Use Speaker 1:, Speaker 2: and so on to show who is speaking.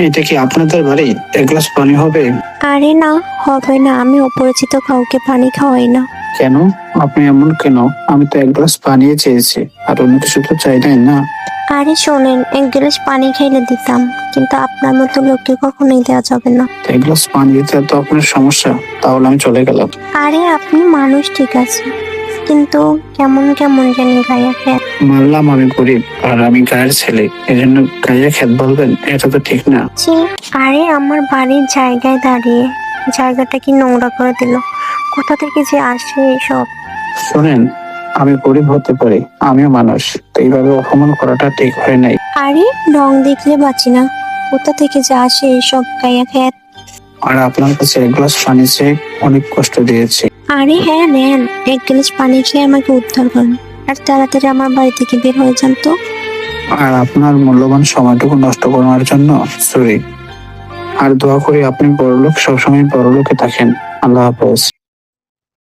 Speaker 1: এটা কি আপনাদের বাড়ি? এক গ্লাস পানি হবে?
Speaker 2: আরে না, হবে না। আমি অপরিচিত কাউকে পানি খাওয়াই না।
Speaker 1: কেন? আপনি এমন কেন? আমি তো এক গ্লাস পানি চেয়েছি, আর অন্য কিছু তো চাই নাই না।
Speaker 2: আরে শোনেন, এক গ্লাস পানি খাইলে দিতাম, কিন্তু আপনার মতো লোককে কখনোই দেওয়া যাবে না।
Speaker 1: তো এক গ্লাস পানি দিতে তো আপনার সমস্যা, তাহলে আমি চলে গেলাম।
Speaker 2: আরে আপনি মানুষ ঠিক আছে, কিন্তু কেমন কেমন জানি গায়ে খেত।
Speaker 1: মানলাম আমি গরিব আর আমি গায়ের ছেলে, এজন্য গায়ে খেত বলবেন? এটা তো ঠিক না।
Speaker 2: ছি, আরে আমার বাড়ির জায়গায় দাঁড়িয়ে জায়গাটা কি নোংরা করে দিল। কোথা থেকে যে আসে এসব।
Speaker 1: শোনেন, আমি গরিব হতে পারি, আমিও মানুষ, তো এইভাবে অপমান করাটা ঠিক হয় নাই।
Speaker 2: আরে রং দেখলে বাঁচি না, কোথা থেকে যে আসে এসব গায়ে খেত।
Speaker 1: আর আপনার কাছে এক গ্লাস পানি চেয়ে অনেক কষ্ট দিয়েছি।
Speaker 2: আরে হ্যাঁ নেন, এক গ্লাস পানি খেয়ে আমাকে উদ্ধার করুন, আর তাড়াতাড়ি আমার বাড়ি থেকে বের হয়ে যান তো।
Speaker 1: আর আপনার মূল্যবান সময়টুকু নষ্ট করার জন্য সরি। আর দোয়া করি আপনি বড়লোক, সবসময় বড়লোকে থাকেন। আল্লাহ হাফেজ।